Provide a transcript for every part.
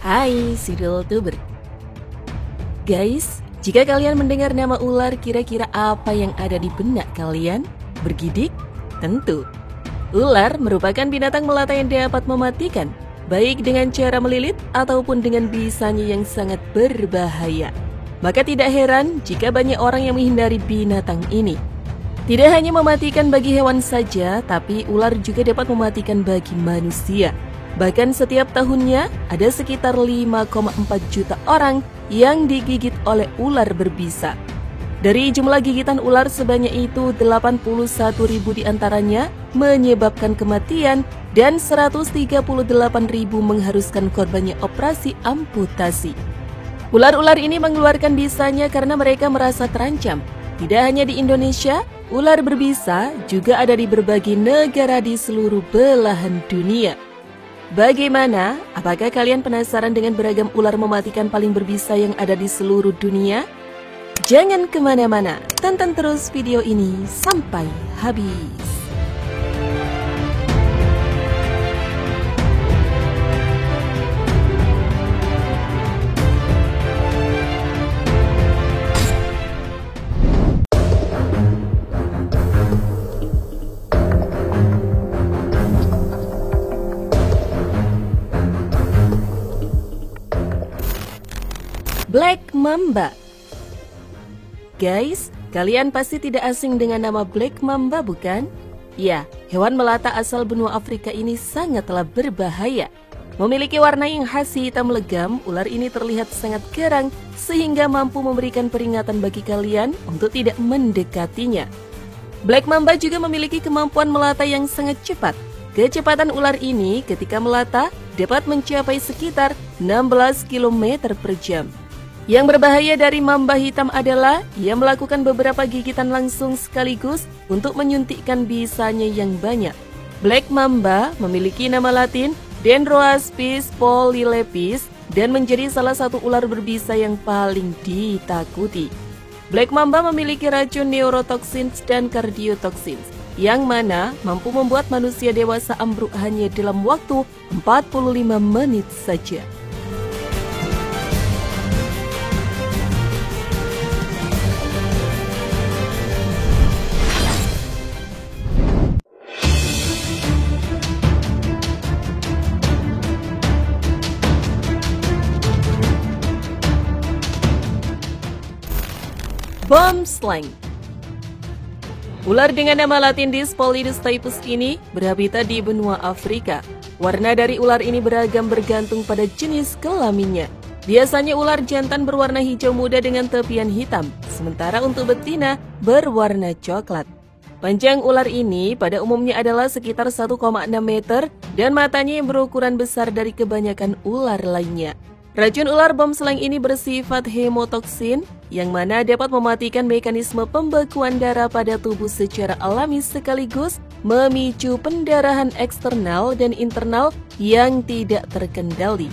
Hai Serial Tuber. Guys, jika kalian mendengar nama ular, kira-kira apa yang ada di benak kalian? Bergidik? Tentu. Ular merupakan binatang melata yang dapat mematikan, baik dengan cara melilit ataupun dengan bisanya yang sangat berbahaya. Maka tidak heran jika banyak orang yang menghindari binatang ini. Tidak hanya mematikan bagi hewan saja, tapi ular juga dapat mematikan bagi manusia. Bahkan setiap tahunnya ada sekitar 5,4 juta orang yang digigit oleh ular berbisa. Dari jumlah gigitan ular sebanyak itu, 81.000 diantaranya menyebabkan kematian dan 138.000 mengharuskan korbannya operasi amputasi. Ular-ular ini mengeluarkan bisanya karena mereka merasa terancam. Tidak hanya di Indonesia, ular berbisa juga ada di berbagai negara di seluruh belahan dunia. Bagaimana? Apakah kalian penasaran dengan beragam ular mematikan paling berbisa yang ada di seluruh dunia? Jangan kemana-mana, tonton terus video ini sampai habis. Black Mamba. Guys, kalian pasti tidak asing dengan nama Black Mamba, bukan? Ya, hewan melata asal benua Afrika ini sangatlah berbahaya. Memiliki warna yang khas hitam legam, ular ini terlihat sangat garang sehingga mampu memberikan peringatan bagi kalian untuk tidak mendekatinya. Black Mamba juga memiliki kemampuan melata yang sangat cepat. Kecepatan ular ini ketika melata dapat mencapai sekitar 16 km per jam. Yang berbahaya dari mamba hitam adalah ia melakukan beberapa gigitan langsung sekaligus untuk menyuntikkan bisanya yang banyak. Black Mamba memiliki nama latin Dendroaspis polylepis dan menjadi salah satu ular berbisa yang paling ditakuti. Black Mamba memiliki racun neurotoksins dan kardiotoksins, yang mana mampu membuat manusia dewasa ambruk hanya dalam waktu 45 menit saja. Boomslang. Ular dengan nama latin Dyspolidus typus ini berhabitat di benua Afrika. Warna dari ular ini beragam bergantung pada jenis kelaminnya. Biasanya ular jantan berwarna hijau muda dengan tepian hitam, sementara untuk betina berwarna coklat. Panjang ular ini pada umumnya adalah sekitar 1,6 meter dan matanya yang berukuran besar dari kebanyakan ular lainnya. Racun ular boomslang ini bersifat hemotoksin, yang mana dapat mematikan mekanisme pembekuan darah pada tubuh secara alami sekaligus memicu pendarahan eksternal dan internal yang tidak terkendali.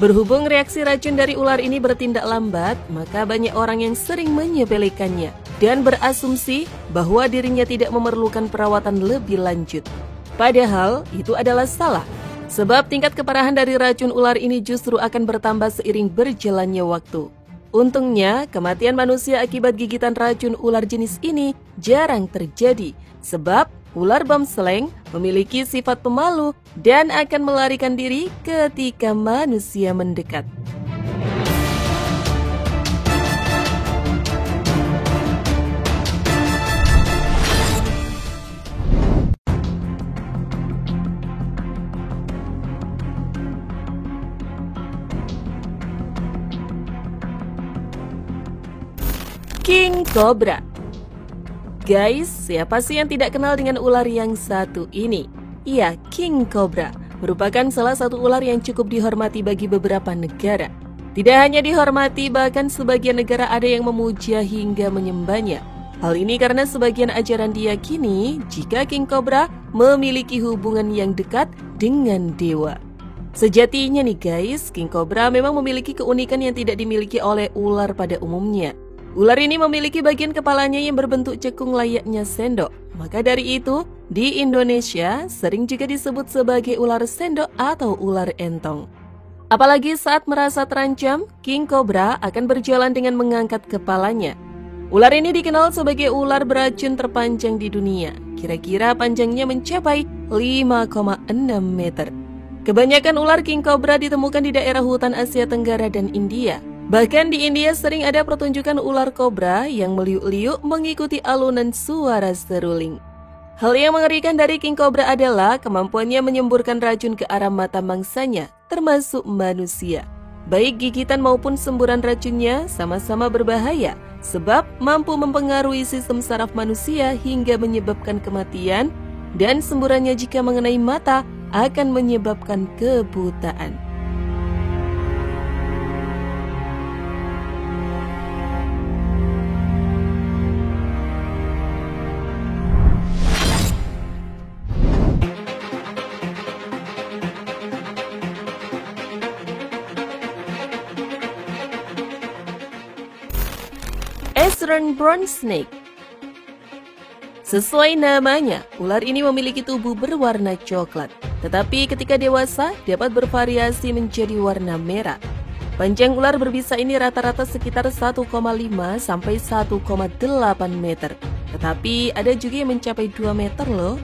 Berhubung reaksi racun dari ular ini bertindak lambat, maka banyak orang yang sering menyepelekannya dan berasumsi bahwa dirinya tidak memerlukan perawatan lebih lanjut. Padahal itu adalah salah. Sebab tingkat keparahan dari racun ular ini justru akan bertambah seiring berjalannya waktu. Untungnya, kematian manusia akibat gigitan racun ular jenis ini jarang terjadi. Sebab ular boomslang memiliki sifat pemalu dan akan melarikan diri ketika manusia mendekat. King Cobra. Guys, siapa sih yang tidak kenal dengan ular yang satu ini? Iya, King Cobra merupakan salah satu ular yang cukup dihormati bagi beberapa negara. Tidak hanya dihormati, bahkan sebagian negara ada yang memuja hingga menyembahnya. Hal ini karena sebagian ajaran diyakini jika King Cobra memiliki hubungan yang dekat dengan dewa. Sejatinya nih guys, King Cobra memang memiliki keunikan yang tidak dimiliki oleh ular pada umumnya. Ular ini memiliki bagian kepalanya yang berbentuk cekung layaknya sendok. Maka dari itu, di Indonesia sering juga disebut sebagai ular sendok atau ular entong. Apalagi saat merasa terancam, king cobra akan berjalan dengan mengangkat kepalanya. Ular ini dikenal sebagai ular beracun terpanjang di dunia. Kira-kira panjangnya mencapai 5,6 meter. Kebanyakan ular king cobra ditemukan di daerah hutan Asia Tenggara dan India. Bahkan di India sering ada pertunjukan ular kobra yang meliuk-liuk mengikuti alunan suara seruling. Hal yang mengerikan dari king cobra adalah kemampuannya menyemburkan racun ke arah mata mangsanya, termasuk manusia. Baik gigitan maupun semburan racunnya sama-sama berbahaya, sebab mampu mempengaruhi sistem saraf manusia hingga menyebabkan kematian, dan semburannya jika mengenai mata akan menyebabkan kebutaan. Eastern Brown Snake. Sesuai namanya, ular ini memiliki tubuh berwarna coklat. Tetapi ketika dewasa dapat bervariasi menjadi warna merah. Panjang ular berbisa ini rata-rata sekitar 1,5 sampai 1,8 meter. Tetapi ada juga yang mencapai 2 meter loh.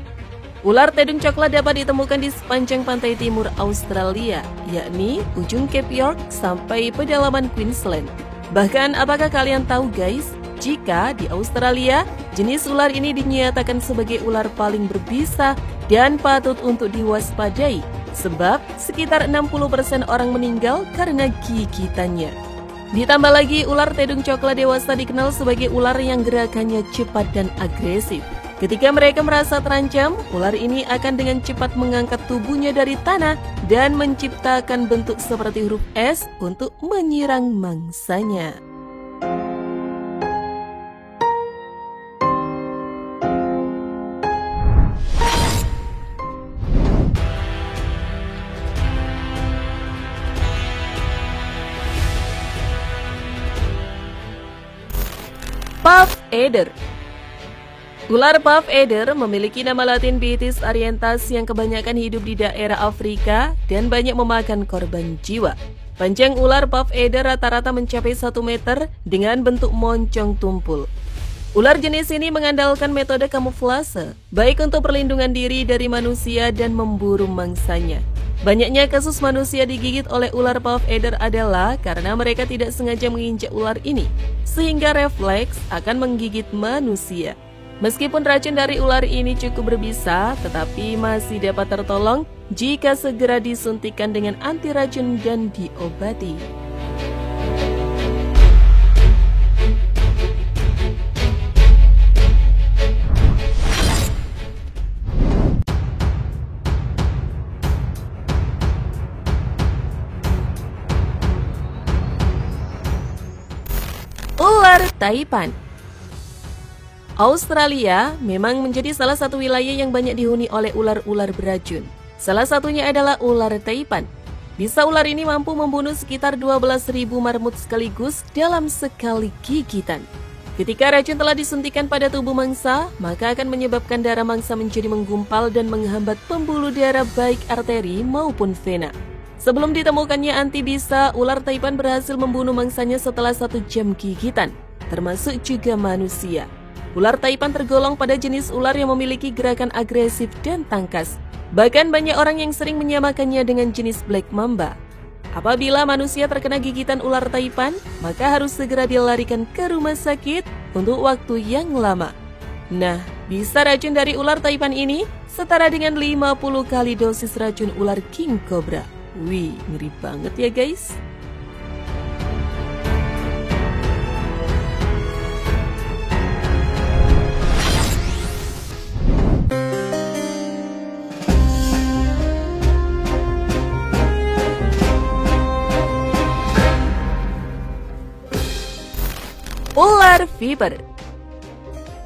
Ular tedung coklat dapat ditemukan di sepanjang pantai timur Australia, yakni ujung Cape York sampai pedalaman Queensland. Bahkan apakah kalian tahu guys, jika di Australia jenis ular ini dinyatakan sebagai ular paling berbisa dan patut untuk diwaspadai, sebab sekitar 60% orang meninggal karena gigitannya. Ditambah lagi, ular tedung coklat dewasa dikenal sebagai ular yang gerakannya cepat dan agresif. Ketika mereka merasa terancam, ular ini akan dengan cepat mengangkat tubuhnya dari tanah dan menciptakan bentuk seperti huruf S untuk menyerang mangsanya. Puff Adder. Ular Puff Adder memiliki nama latin Bitis arientas yang kebanyakan hidup di daerah Afrika dan banyak memakan korban jiwa. Panjang ular Puff Adder rata-rata mencapai 1 meter dengan bentuk moncong tumpul. Ular jenis ini mengandalkan metode kamuflase, baik untuk perlindungan diri dari manusia dan memburu mangsanya. Banyaknya kasus manusia digigit oleh ular Puff Adder adalah karena mereka tidak sengaja menginjak ular ini, sehingga refleks akan menggigit manusia. Meskipun racun dari ular ini cukup berbisa, tetapi masih dapat tertolong jika segera disuntikkan dengan anti racun dan diobati. Ular Taipan. Australia memang menjadi salah satu wilayah yang banyak dihuni oleh ular-ular beracun. Salah satunya adalah ular Taipan. Bisa ular ini mampu membunuh sekitar 12.000 marmut sekaligus dalam sekali gigitan. Ketika racun telah disuntikkan pada tubuh mangsa, maka akan menyebabkan darah mangsa menjadi menggumpal dan menghambat pembuluh darah baik arteri maupun vena. Sebelum ditemukannya antibisa, ular Taipan berhasil membunuh mangsanya setelah 1 jam gigitan, termasuk juga manusia. Ular Taipan tergolong pada jenis ular yang memiliki gerakan agresif dan tangkas. Bahkan banyak orang yang sering menyamakannya dengan jenis Black Mamba. Apabila manusia terkena gigitan ular Taipan, maka harus segera dilarikan ke rumah sakit untuk waktu yang lama. Nah, bisa racun dari ular Taipan ini setara dengan 50 kali dosis racun ular king cobra. Wih, ngeri banget ya guys. Ular viper.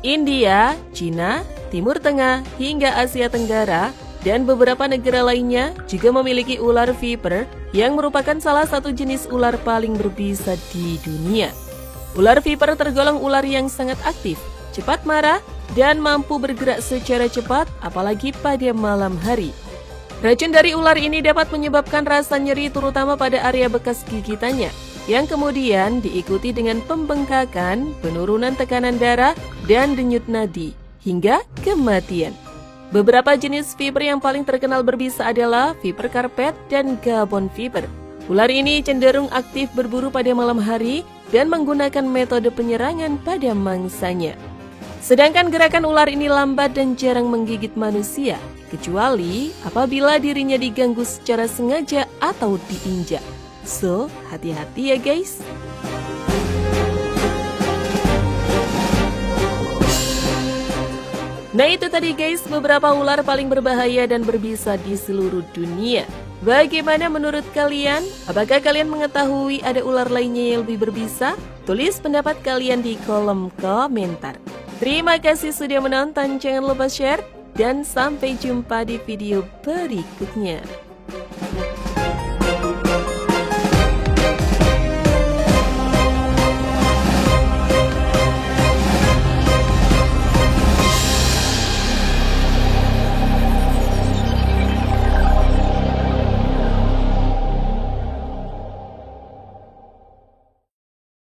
India, Cina, Timur Tengah, hingga Asia Tenggara dan beberapa negara lainnya juga memiliki ular viper yang merupakan salah satu jenis ular paling berbisa di dunia. Ular viper tergolong ular yang sangat aktif, cepat marah, dan mampu bergerak secara cepat apalagi pada malam hari. Racun dari ular ini dapat menyebabkan rasa nyeri terutama pada area bekas gigitannya, yang kemudian diikuti dengan pembengkakan, penurunan tekanan darah, dan denyut nadi, hingga kematian. Beberapa jenis viper yang paling terkenal berbisa adalah viper karpet dan Gabon viper. Ular ini cenderung aktif berburu pada malam hari dan menggunakan metode penyerangan pada mangsanya. Sedangkan gerakan ular ini lambat dan jarang menggigit manusia, kecuali apabila dirinya diganggu secara sengaja atau diinjak. So, hati-hati ya guys. Nah itu tadi guys beberapa ular paling berbahaya dan berbisa di seluruh dunia. Bagaimana menurut kalian? Apakah kalian mengetahui ada ular lainnya yang lebih berbisa? Tulis pendapat kalian di kolom komentar. Terima kasih sudah menonton, jangan lupa share, dan sampai jumpa di video berikutnya.